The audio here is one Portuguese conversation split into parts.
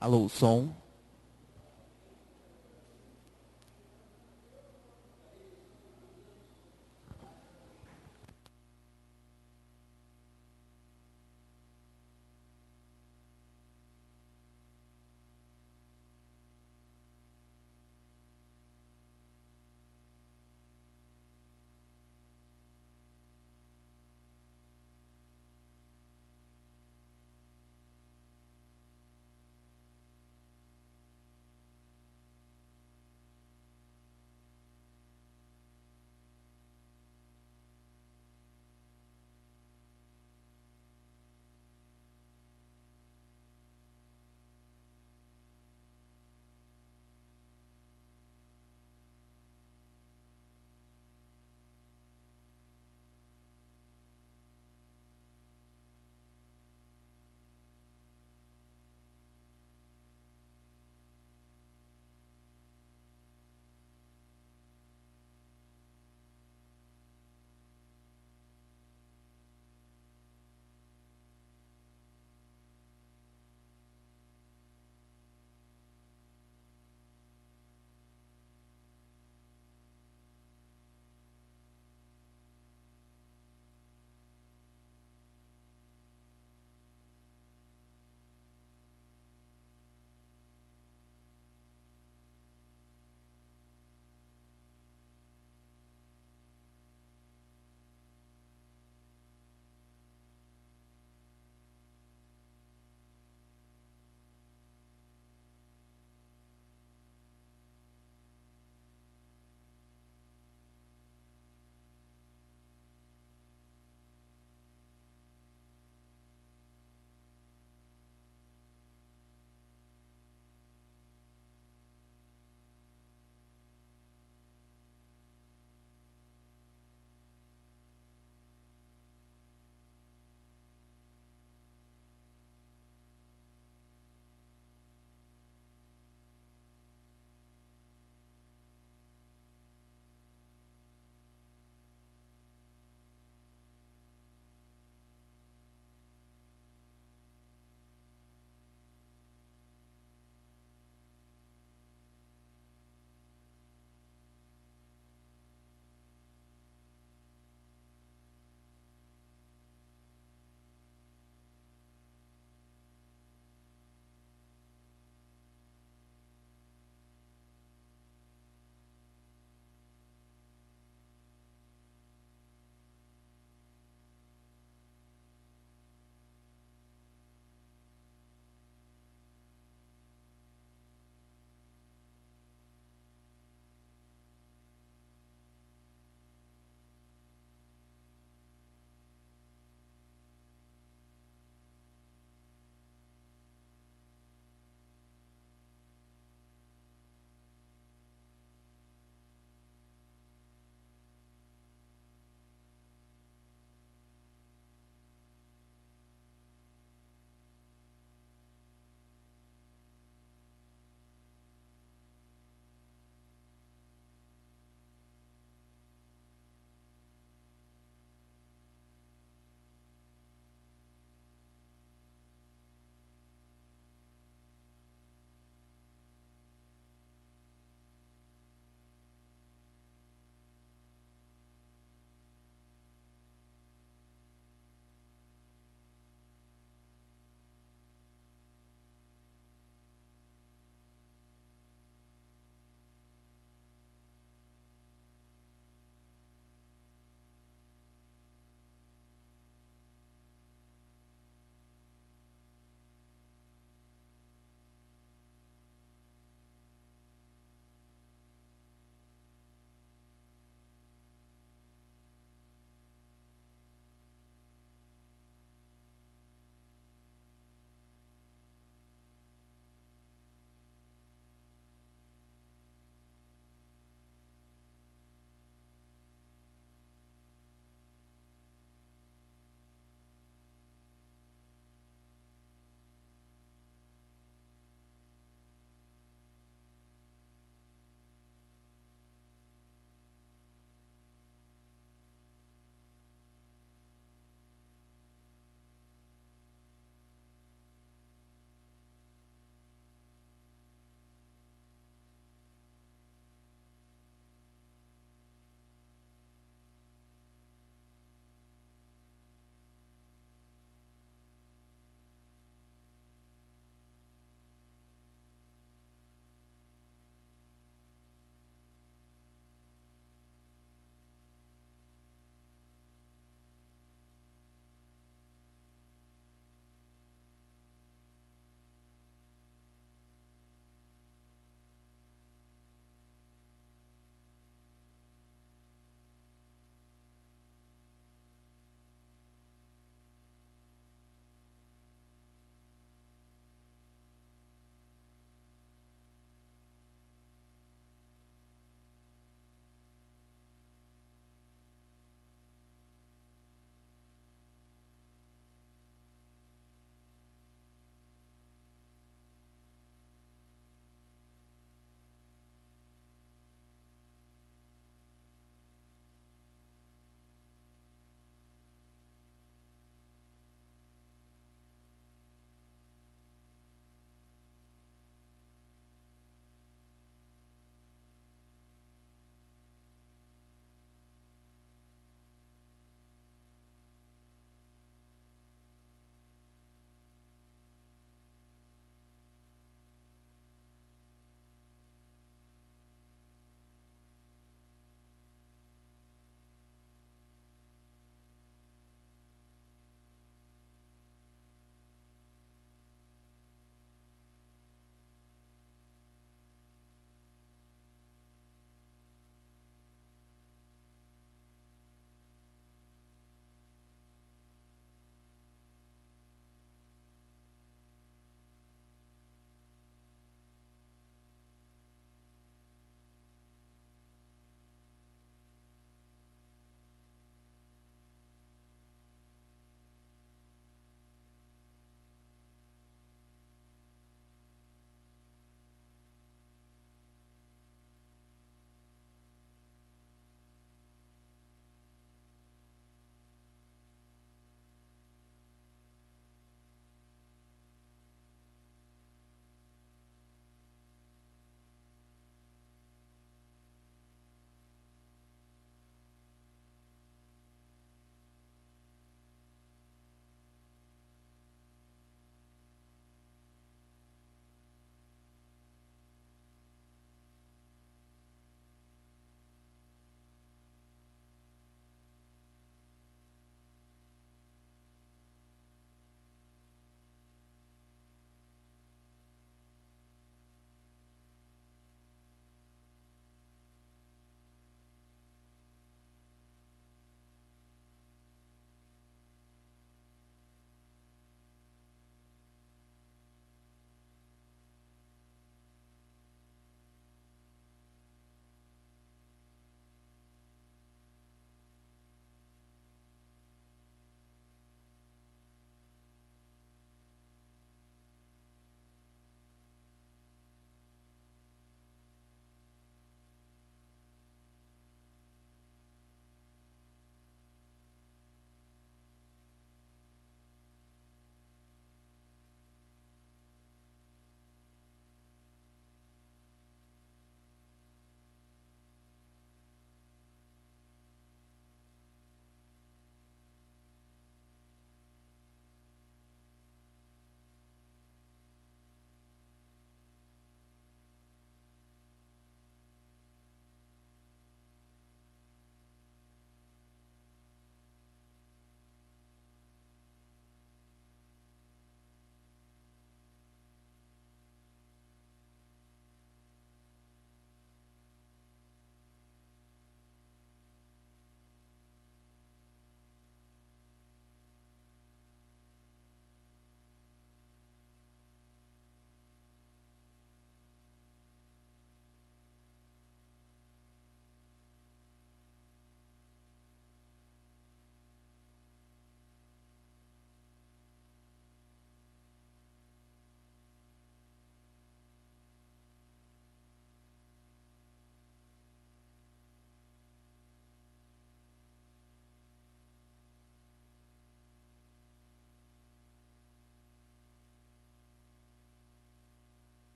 Alô, som.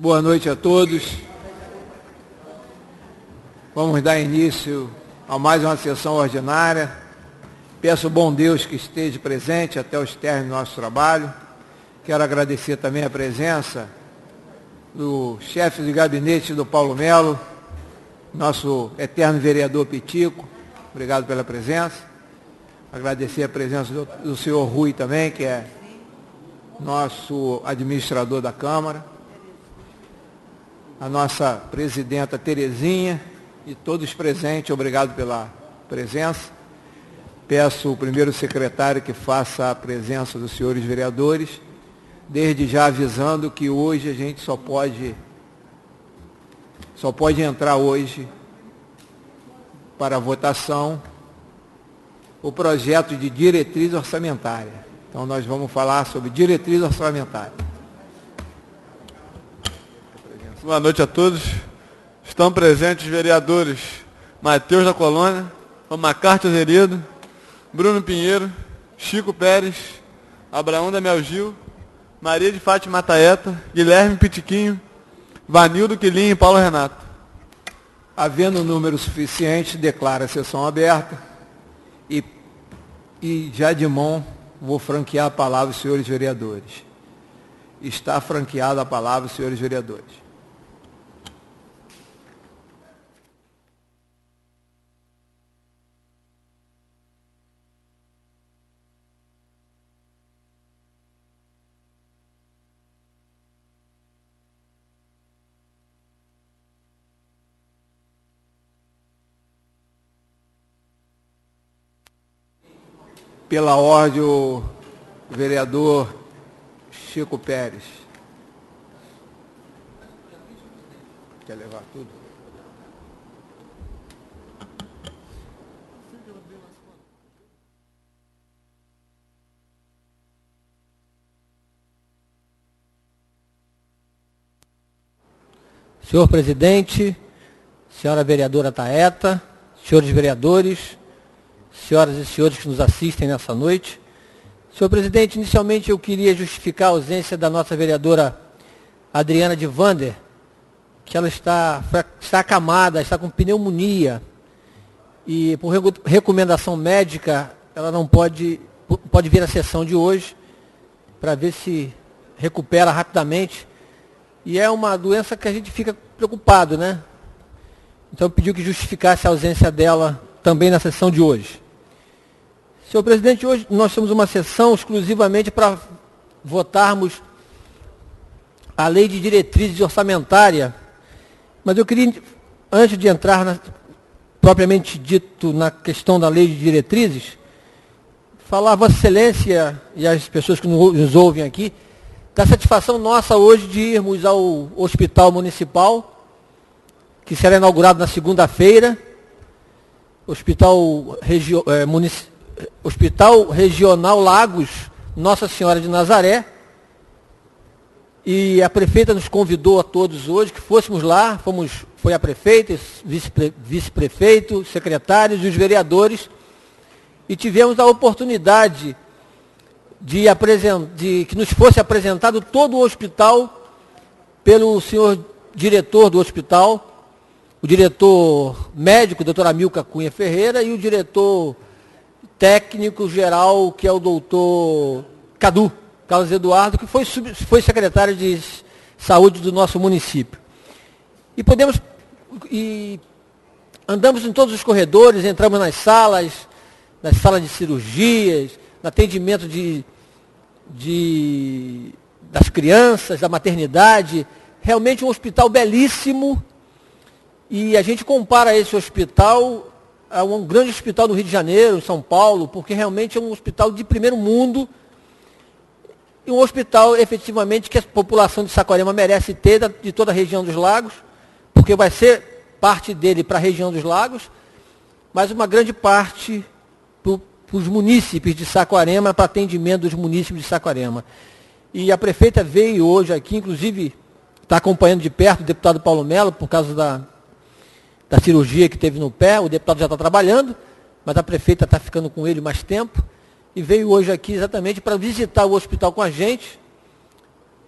Boa noite a todos. Vamos dar início a mais uma sessão ordinária. Peço ao bom Deus que esteja presente até os términos do nosso trabalho. Quero agradecer também a presença do chefe de gabinete do Paulo Melo, nosso eterno vereador Pitico. Obrigado pela presença. Agradecer a presença do senhor Rui também, que é nosso administrador da Câmara. A nossa presidenta Terezinha e todos presentes, obrigado pela presença. Peço ao primeiro secretário que faça a presença dos senhores vereadores, desde já avisando que hoje a gente só pode entrar hoje para a votação o projeto de diretriz orçamentária. Então nós vamos falar sobre diretriz orçamentária. Boa noite a todos. Estão presentes os vereadores Matheus da Colônia, Macarte Azeredo, Bruno Pinheiro, Chico Pérez, Abraão da Melgil, Maria de Fátima Taeta, Guilherme Pitiquinho, Vanildo Quilim e Paulo Renato. Havendo número suficiente, declaro a sessão aberta e já de mão vou franquear a palavra aos senhores vereadores. Está franqueada a palavra aos senhores vereadores. Pela ordem, o vereador Chico Pérez. Quer levar tudo? Senhor presidente, senhora vereadora Taeta, senhores vereadores, senhoras e senhores que nos assistem nessa noite. Senhor presidente, inicialmente eu queria justificar a ausência da nossa vereadora Adriana de Vander, que ela está acamada, está com pneumonia e por recomendação médica ela não pode vir à sessão de hoje para ver se recupera rapidamente. E é uma doença que a gente fica preocupado, né? Então pediu que justificasse a ausência dela também na sessão de hoje. Senhor presidente, hoje nós temos uma sessão exclusivamente para votarmos a lei de diretrizes orçamentária, mas eu queria, antes de entrar propriamente dito na questão da lei de diretrizes, falar a Vossa Excelência e as pessoas que nos ouvem aqui, da satisfação nossa hoje de irmos ao Hospital Municipal, que será inaugurado na segunda-feira, Hospital Regional Lagos, Nossa Senhora de Nazaré, e a prefeita nos convidou a todos hoje que fôssemos lá, foi a prefeita, vice-prefeito, secretários e os vereadores, e tivemos a oportunidade de que nos fosse apresentado todo o hospital pelo senhor diretor do hospital, o diretor médico, doutor Amilcar Cunha Ferreira, e o diretor técnico geral, que é o doutor Carlos Eduardo, que foi secretário de saúde do nosso município. E andamos em todos os corredores, entramos nas salas de cirurgias, no atendimento das crianças, da maternidade. Realmente um hospital belíssimo, e a gente compara esse hospital a um grande hospital do Rio de Janeiro, em São Paulo, porque realmente é um hospital de primeiro mundo, e um hospital efetivamente que a população de Saquarema merece ter, de toda a região dos lagos, porque vai ser parte dele para a região dos lagos, mas uma grande parte para os munícipes de Saquarema, para atendimento dos munícipes de Saquarema. E a prefeita veio hoje aqui, inclusive está acompanhando de perto o deputado Paulo Melo, por causa da cirurgia que teve no pé. O deputado já está trabalhando, mas a prefeita está ficando com ele mais tempo, e veio hoje aqui exatamente para visitar o hospital com a gente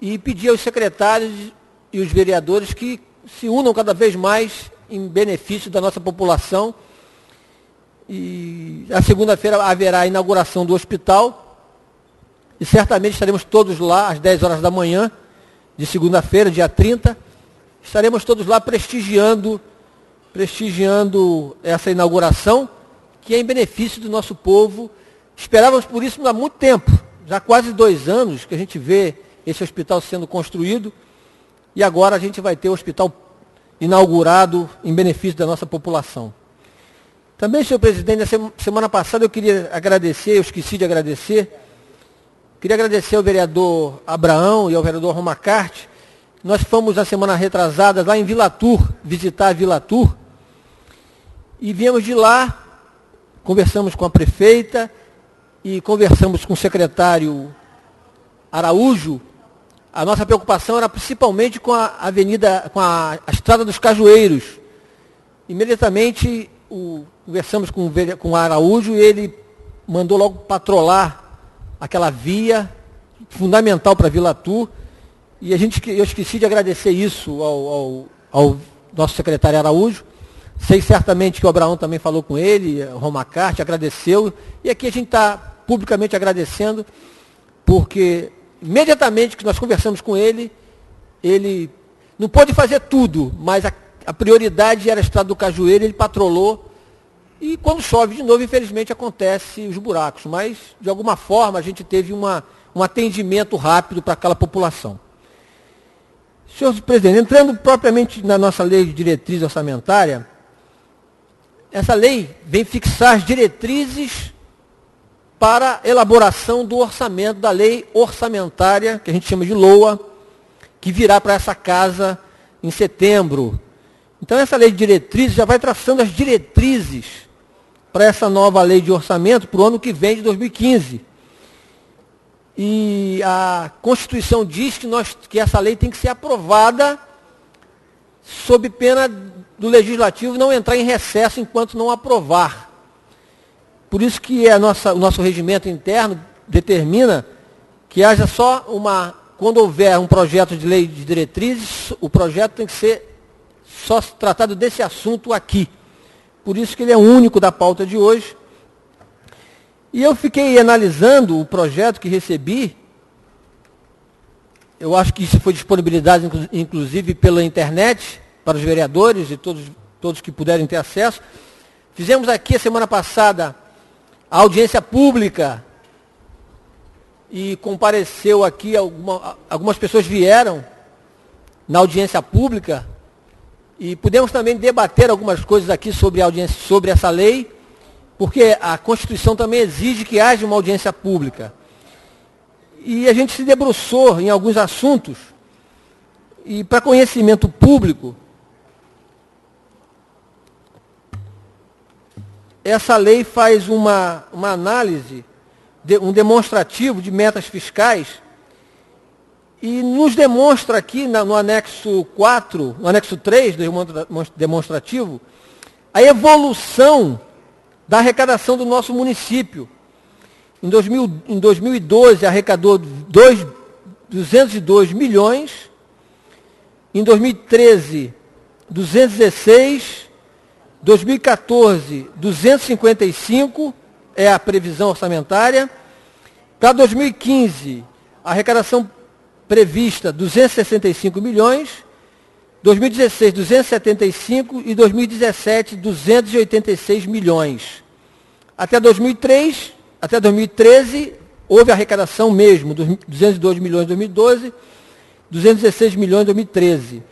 e pedir aos secretários e os vereadores que se unam cada vez mais em benefício da nossa população. E a segunda-feira haverá a inauguração do hospital e certamente estaremos todos lá às 10 horas da manhã de segunda-feira, dia 30. Estaremos todos lá prestigiando essa inauguração, que é em benefício do nosso povo. Esperávamos por isso há muito tempo, já quase 2 anos que a gente vê esse hospital sendo construído, e agora a gente vai ter o hospital inaugurado em benefício da nossa população. Também, senhor presidente, na semana passada eu queria agradecer, eu esqueci de agradecer, queria agradecer ao vereador Abraão e ao vereador Romacarte. Nós fomos na semana retrasada lá em Vila Tur, visitar a Vila Tur, e viemos de lá, conversamos com a prefeita e conversamos com o secretário Araújo. A nossa preocupação era principalmente com a avenida, com a Estrada dos Cajueiros. Imediatamente conversamos com o Araújo e ele mandou logo patrolar aquela via fundamental para a Vila Tur. E eu esqueci de agradecer isso ao nosso secretário Araújo. Sei certamente que o Abraão também falou com ele, o Romacarte agradeceu. E aqui a gente está publicamente agradecendo, porque imediatamente que nós conversamos com ele, ele não pôde fazer tudo, mas a prioridade era a Estrada do Cajueiro, ele patrolou. E quando chove de novo, infelizmente, acontece os buracos. Mas, de alguma forma, a gente teve um atendimento rápido para aquela população. Senhor presidente, entrando propriamente na nossa lei de diretriz orçamentária, essa lei vem fixar as diretrizes para a elaboração do orçamento, da lei orçamentária, que a gente chama de LOA, que virá para essa casa em setembro. Então, essa lei de diretrizes já vai traçando as diretrizes para essa nova lei de orçamento para o ano que vem, de 2015. E a Constituição diz que essa lei tem que ser aprovada sob pena do Legislativo não entrar em recesso enquanto não aprovar. Por isso que o nosso regimento interno determina que haja só quando houver um projeto de lei de diretrizes, o projeto tem que ser só tratado desse assunto aqui. Por isso que ele é único da pauta de hoje. E eu fiquei analisando o projeto que recebi. Eu acho que isso foi disponibilizado, inclusive, pela internet, para os vereadores e todos que puderem ter acesso. Fizemos aqui, a semana passada, a audiência pública. E compareceu aqui, algumas pessoas vieram na audiência pública. E pudemos também debater algumas coisas aqui sobre essa lei, porque a Constituição também exige que haja uma audiência pública. E a gente se debruçou em alguns assuntos, e para conhecimento público, essa lei faz uma análise, um demonstrativo de metas fiscais, e nos demonstra aqui no anexo 4, no anexo 3 do demonstrativo, a evolução da arrecadação do nosso município. Em 2012 arrecadou 202 milhões, em 2013 216, 2014 255 é a previsão orçamentária. Para 2015, a arrecadação prevista 265 milhões, 2016, 275 e 2017, 286 milhões. Até 2013, houve arrecadação mesmo, 202 milhões em 2012, 216 milhões em 2013.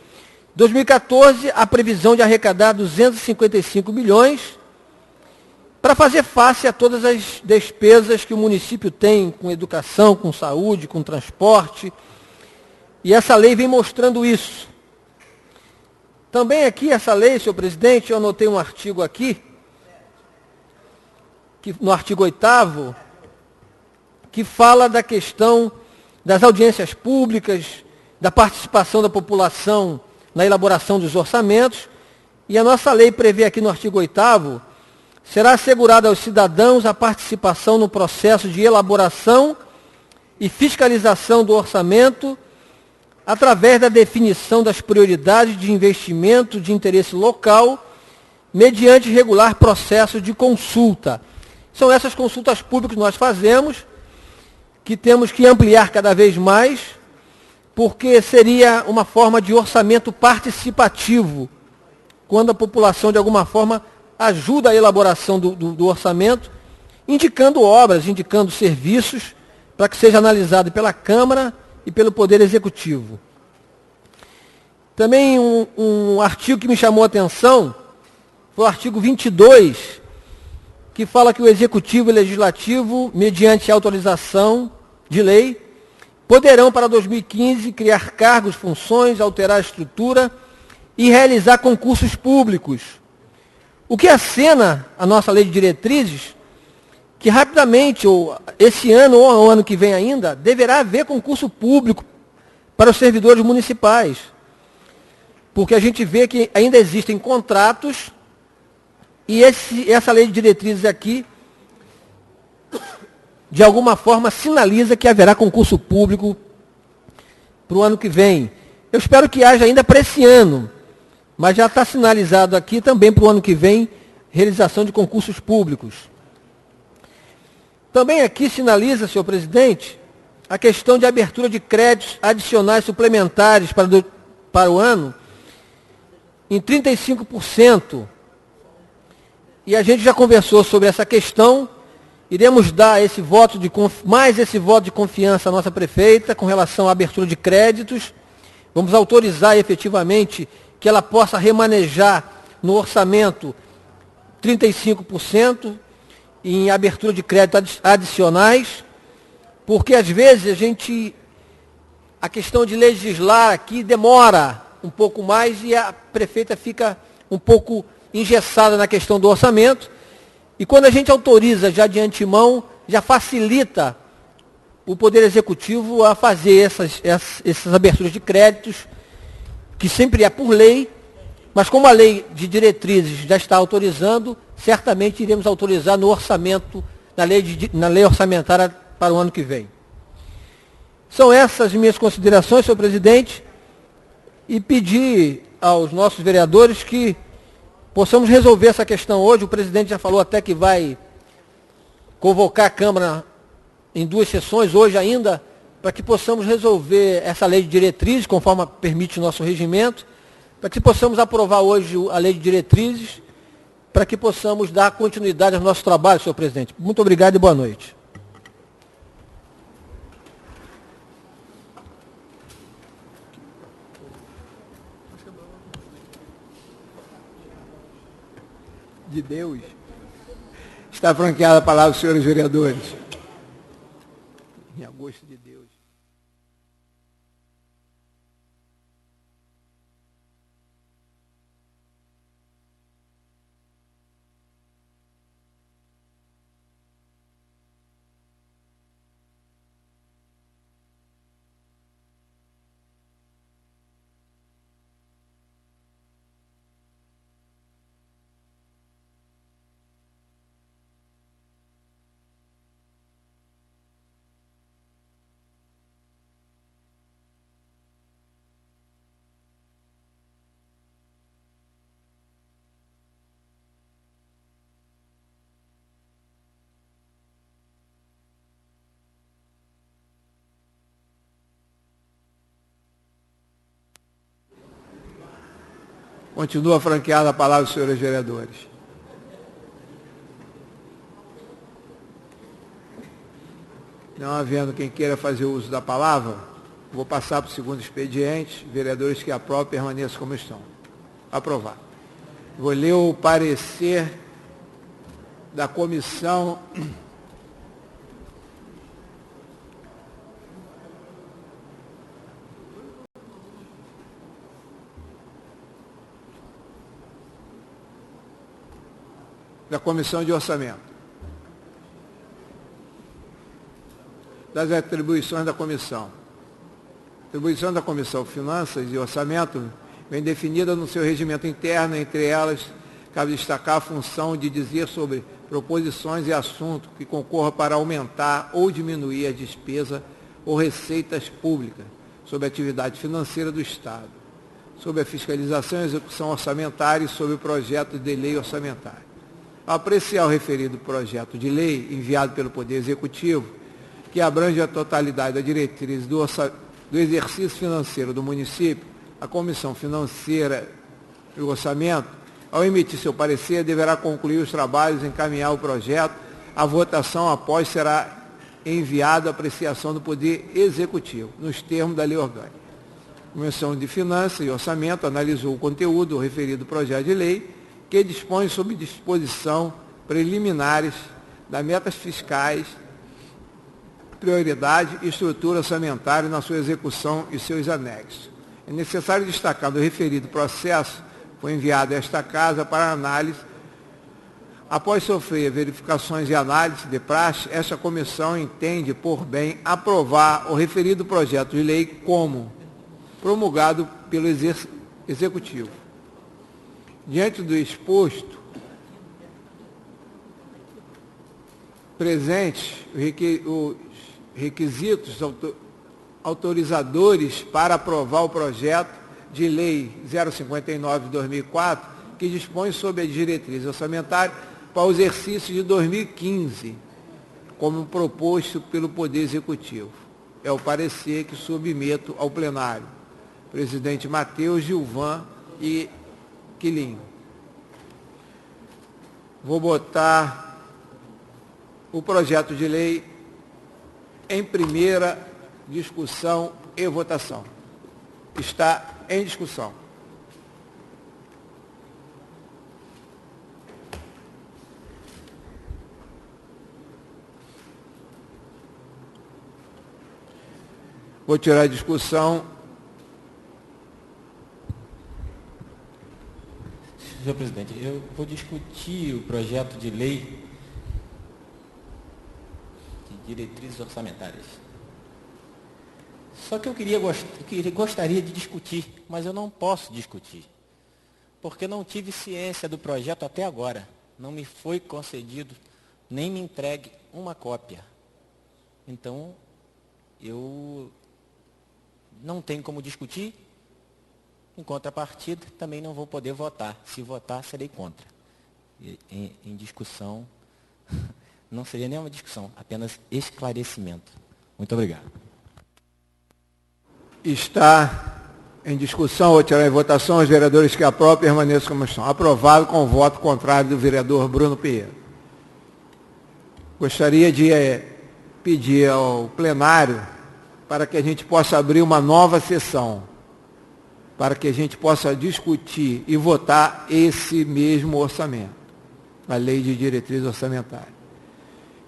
2014, a previsão de arrecadar 255 milhões para fazer face a todas as despesas que o município tem com educação, com saúde, com transporte. E essa lei vem mostrando isso. Também aqui, essa lei, senhor presidente, eu anotei um artigo aqui, no artigo 8º, que fala da questão das audiências públicas, da participação da população na elaboração dos orçamentos, e a nossa lei prevê aqui no artigo 8º, será assegurada aos cidadãos a participação no processo de elaboração e fiscalização do orçamento, através da definição das prioridades de investimento de interesse local, mediante regular processo de consulta. São essas consultas públicas que nós fazemos, que temos que ampliar cada vez mais, porque seria uma forma de orçamento participativo, quando a população, de alguma forma, ajuda a elaboração do orçamento, indicando obras, indicando serviços, para que seja analisado pela Câmara e pelo Poder Executivo. Também um artigo que me chamou a atenção foi o artigo 22, que fala que o Executivo e o Legislativo, mediante autorização de lei, poderão, para 2015, criar cargos, funções, alterar a estrutura e realizar concursos públicos. O que acena a nossa lei de diretrizes, que rapidamente, ou esse ano ou o ano que vem ainda, deverá haver concurso público para os servidores municipais. Porque a gente vê que ainda existem contratos e essa lei de diretrizes aqui, de alguma forma, sinaliza que haverá concurso público para o ano que vem. Eu espero que haja ainda para esse ano, mas já está sinalizado aqui também para o ano que vem, realização de concursos públicos. Também aqui sinaliza, senhor presidente, a questão de abertura de créditos adicionais suplementares para o ano, em 35%. E a gente já conversou sobre essa questão. Iremos dar mais esse voto de confiança à nossa prefeita com relação à abertura de créditos. Vamos autorizar efetivamente que ela possa remanejar no orçamento 35% em abertura de créditos adicionais, porque às vezes a questão de legislar aqui demora um pouco mais e a prefeita fica um pouco engessada na questão do orçamento. E quando a gente autoriza já de antemão, já facilita o Poder Executivo a fazer essas aberturas de créditos, que sempre é por lei, mas como a lei de diretrizes já está autorizando, certamente iremos autorizar no orçamento, na lei orçamentária para o ano que vem. São essas minhas considerações, senhor presidente, e pedir aos nossos vereadores que possamos resolver essa questão hoje. O presidente já falou até que vai convocar a Câmara em 2 sessões, hoje ainda, para que possamos resolver essa lei de diretrizes, conforme permite o nosso regimento, para que possamos aprovar hoje a lei de diretrizes, para que possamos dar continuidade ao nosso trabalho, senhor presidente. Muito obrigado e boa noite. De Deus. Está franqueada a palavra dos senhores vereadores. Em agosto de Deus. Continua franqueada a palavra dos senhores vereadores. Não havendo quem queira fazer uso da palavra, vou passar para o segundo expediente. Vereadores que aprovam, permaneçam como estão. Aprovado. Vou ler o parecer da comissão de Orçamento. Das atribuições da comissão. A atribuição da Comissão Finanças e Orçamento vem definida no seu regimento interno. Entre elas, cabe destacar a função de dizer sobre proposições e assuntos que concorram para aumentar ou diminuir a despesa ou receitas públicas, sobre a atividade financeira do Estado, sobre a fiscalização e execução orçamentária e sobre o projeto de lei orçamentária. Ao apreciar o referido projeto de lei enviado pelo Poder Executivo, que abrange a totalidade da diretriz do exercício financeiro do município, a Comissão Financeira e Orçamento, ao emitir seu parecer, deverá concluir os trabalhos e encaminhar o projeto à votação após será enviado à apreciação do Poder Executivo, nos termos da Lei Orgânica. A Comissão de Finanças e Orçamento analisou o conteúdo do referido projeto de lei, que dispõe sobre disposição preliminares das metas fiscais, prioridade e estrutura orçamentária na sua execução e seus anexos. É necessário destacar que o referido processo foi enviado a esta Casa para análise. Após sofrer verificações e análise de praxe, esta comissão entende por bem aprovar o referido projeto de lei como promulgado pelo Executivo. Diante do exposto, presentes os requisitos autorizadores para aprovar o projeto de lei 059 de 2004, que dispõe sobre a diretriz orçamentária para o exercício de 2015, como proposto pelo Poder Executivo. É o parecer que submeto ao plenário. Presidente Matheus, Gilvan e Quilinho. Vou botar o projeto de lei em primeira discussão e votação. Está em discussão. Vou tirar a discussão. Senhor presidente, eu vou discutir o projeto de lei de diretrizes orçamentárias. Só que eu gostaria de discutir, mas eu não posso discutir, porque não tive ciência do projeto até agora. Não me foi concedido, nem me entregue uma cópia. Então, eu não tenho como discutir. Em contrapartida, também não vou poder votar. Se votar, serei contra. Em discussão, não seria nenhuma discussão, apenas esclarecimento. Muito obrigado. Está em discussão, vou tirar em votação, os vereadores que aprovam permaneçam como estão. Aprovado com o voto contrário do vereador Bruno Pinheiro. Gostaria de pedir ao plenário para que a gente possa abrir uma nova sessão, para que a gente possa discutir e votar esse mesmo orçamento, a lei de diretriz orçamentária.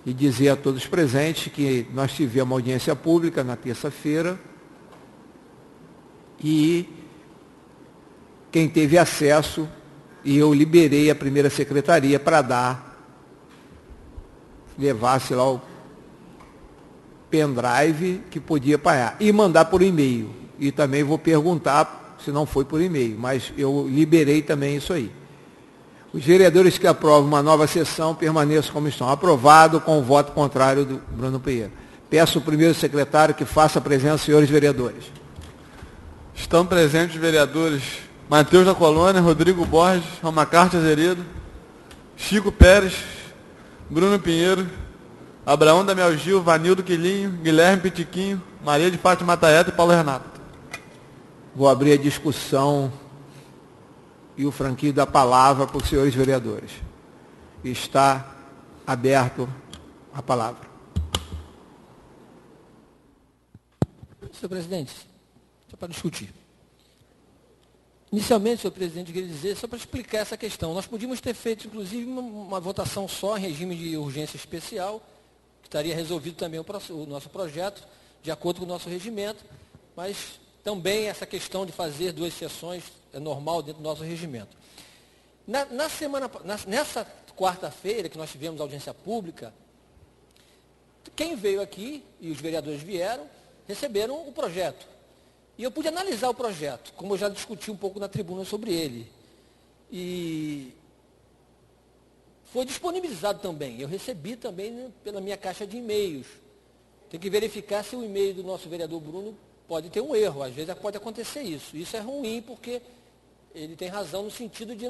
E dizer a todos presentes que nós tivemos uma audiência pública na terça-feira e quem teve acesso, e eu liberei a primeira secretaria para levasse lá o pendrive que podia apanhar e mandar por e-mail. E também vou perguntar se não foi por e-mail, mas eu liberei também isso aí. Os vereadores que aprovam uma nova sessão permaneçam como estão. Aprovado com o voto contrário do Bruno Pinheiro. Peço ao primeiro secretário que faça a presença, senhores vereadores. Estão presentes os vereadores Matheus da Colônia, Rodrigo Borges, Romacarte Azeredo, Chico Pérez, Bruno Pinheiro, Abraão Damião Gil, Vanildo Quilinho, Guilherme Pitiquinho, Maria de Fátima Taeta e Paulo Renato. Vou abrir a discussão e o franqueio da palavra para os senhores vereadores. Está aberto a palavra. Senhor presidente, só para discutir. Inicialmente, senhor presidente, eu queria dizer, só para explicar essa questão, nós podíamos ter feito, inclusive, uma votação só em regime de urgência especial, que estaria resolvido também o nosso projeto, de acordo com o nosso regimento, mas também essa questão de fazer 2 sessões é normal dentro do nosso regimento. Nessa quarta-feira, que nós tivemos audiência pública, quem veio aqui, e os vereadores vieram, receberam o projeto. E eu pude analisar o projeto, como eu já discuti um pouco na tribuna sobre ele. E foi disponibilizado também. Eu recebi também, né, pela minha caixa de e-mails. Tem que verificar se o e-mail do nosso vereador Bruno pode ter um erro, às vezes pode acontecer isso. Isso é ruim porque ele tem razão no sentido de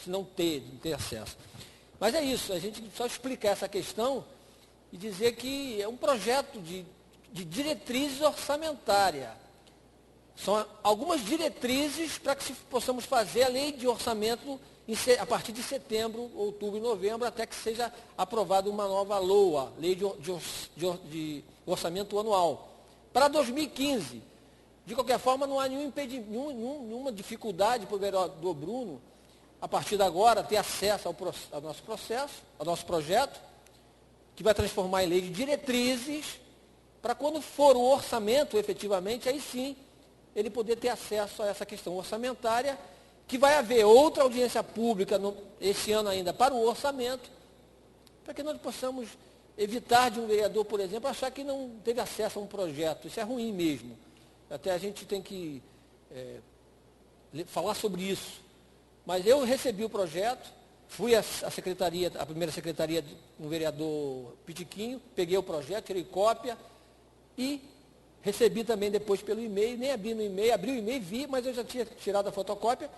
não ter acesso. Mas é isso, a gente só explicar essa questão e dizer que é um projeto de diretrizes orçamentárias. São algumas diretrizes para que possamos fazer a lei de orçamento a partir de setembro, outubro e novembro, até que seja aprovada uma nova LOA, Lei de Orçamento Anual. Para 2015, de qualquer forma, não há nenhuma dificuldade para o vereador Bruno, a partir de agora, ter acesso ao nosso processo, ao nosso projeto, que vai transformar em lei de diretrizes, para quando for o orçamento, efetivamente, aí sim, ele poder ter acesso a essa questão orçamentária, que vai haver outra audiência pública esse ano ainda para o orçamento, para que nós possamos evitar de um vereador, por exemplo, achar que não teve acesso a um projeto. Isso é ruim mesmo. Até a gente tem que falar sobre isso. Mas eu recebi o projeto, fui à secretaria, a primeira secretaria do vereador Pitiquinho, peguei o projeto, tirei cópia e recebi também depois pelo e-mail, nem abri no e-mail, abri o e-mail, vi, mas eu já tinha tirado a fotocópia.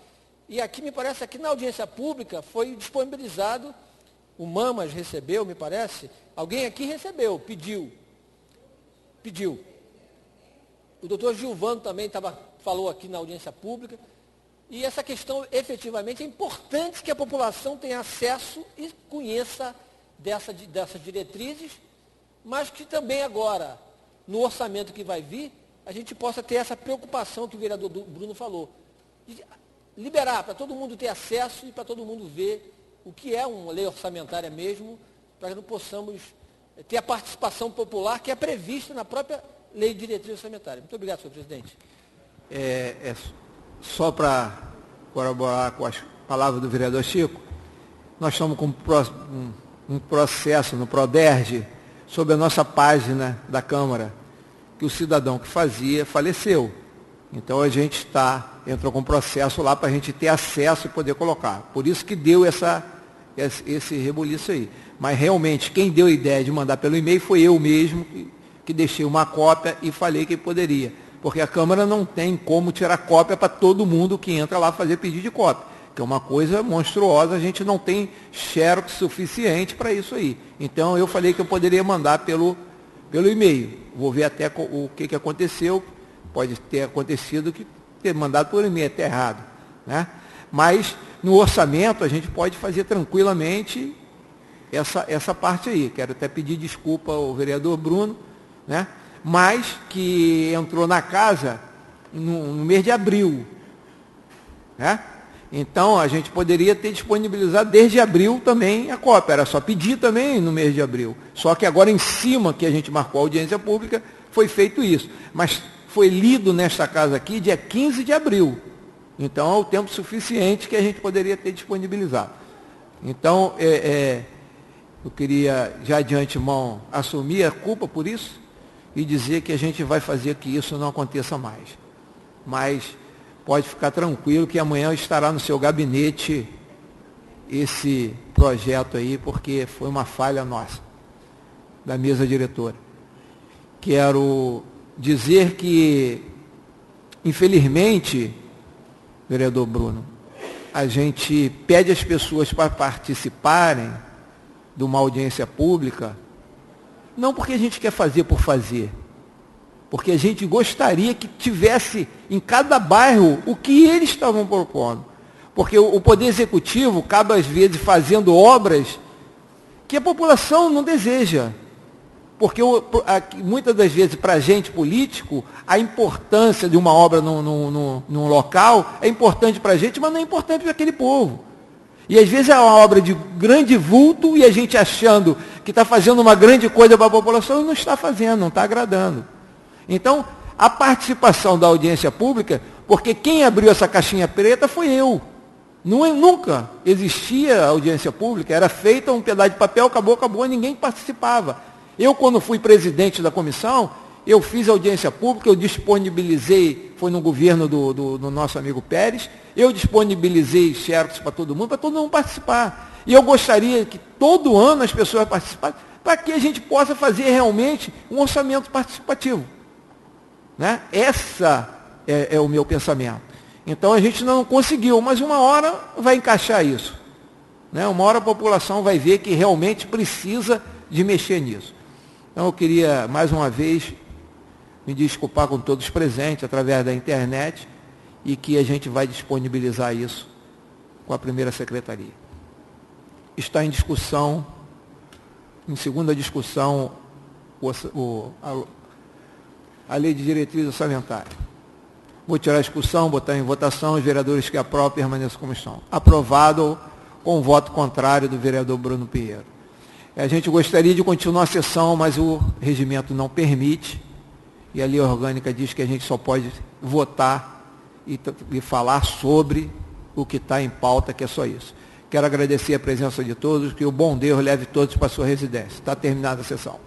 E aqui, me parece, aqui na audiência pública foi disponibilizado, o Mamas recebeu, me parece, alguém aqui recebeu, pediu. O doutor Gilvano também falou aqui na audiência pública. E essa questão, efetivamente, é importante que a população tenha acesso e conheça dessas diretrizes, mas que também agora, no orçamento que vai vir, a gente possa ter essa preocupação que o vereador Bruno falou. De liberar para todo mundo ter acesso e para todo mundo ver o que é uma lei orçamentária mesmo, para que não possamos ter a participação popular que é prevista na própria lei de diretriz orçamentária. Muito obrigado, senhor presidente. Só para corroborar com as palavras do vereador Chico, nós estamos com um processo no PRODERJ sobre a nossa página da Câmara, que o cidadão que fazia faleceu. Então a gente entrou com um processo lá para a gente ter acesso e poder colocar. Por isso que deu esse rebuliço aí. Mas realmente quem deu a ideia de mandar pelo e-mail foi eu mesmo, que deixei uma cópia e falei que poderia. Porque a Câmara não tem como tirar cópia para todo mundo que entra lá fazer pedido de cópia. Que é uma coisa monstruosa, a gente não tem xerox suficiente para isso aí. Então eu falei que eu poderia mandar pelo e-mail. Vou ver até o que aconteceu. Pode ter acontecido que ter mandado por e-mail até errado. Né? Mas no orçamento a gente pode fazer tranquilamente essa parte aí. Quero até pedir desculpa ao vereador Bruno, né? Mas que entrou na casa no mês de abril. Né? Então, a gente poderia ter disponibilizado desde abril também a cópia. Era só pedir também no mês de abril. Só que agora, em cima que a gente marcou a audiência pública, foi feito isso. Mas foi lido nesta casa aqui dia 15 de abril. Então, é o tempo suficiente que a gente poderia ter disponibilizado. Então, eu queria, já de antemão, assumir a culpa por isso e dizer que a gente vai fazer que isso não aconteça mais. Mas pode ficar tranquilo que amanhã estará no seu gabinete esse projeto aí, porque foi uma falha nossa, da mesa diretora. Quero dizer que, infelizmente, vereador Bruno, a gente pede às pessoas para participarem de uma audiência pública, não porque a gente quer fazer por fazer, porque a gente gostaria que tivesse em cada bairro o que eles estavam propondo. Porque o Poder Executivo acaba, às vezes, fazendo obras que a população não deseja. Porque muitas das vezes, para a gente político, a importância de uma obra num local é importante para a gente, mas não é importante para aquele povo. E às vezes é uma obra de grande vulto e a gente achando que está fazendo uma grande coisa para a população e não está fazendo, não está agradando. Então, a participação da audiência pública, porque quem abriu essa caixinha preta foi eu. Nunca existia audiência pública, era feita um pedaço de papel, acabou, ninguém participava. Eu, quando fui presidente da comissão, eu fiz audiência pública, eu disponibilizei, foi no governo do nosso amigo Pérez, eu disponibilizei xerox para todo mundo participar. E eu gostaria que todo ano as pessoas participassem, para que a gente possa fazer realmente um orçamento participativo. Né? Essa é o meu pensamento. Então a gente não conseguiu, mas uma hora vai encaixar isso. Né? Uma hora a população vai ver que realmente precisa de mexer nisso. Então eu queria, mais uma vez, me desculpar com todos os presentes através da internet e que a gente vai disponibilizar isso com a primeira secretaria. Está em discussão, em segunda discussão, a lei de diretriz orçamentária. Vou tirar a discussão, botar em votação, os vereadores que aprovam permaneçam como estão. Aprovado com o voto contrário do vereador Bruno Pinheiro. A gente gostaria de continuar a sessão, mas o regimento não permite, e a lei orgânica diz que a gente só pode votar e falar sobre o que está em pauta, que é só isso. Quero agradecer a presença de todos, que o bom Deus leve todos para a sua residência. Está terminada a sessão.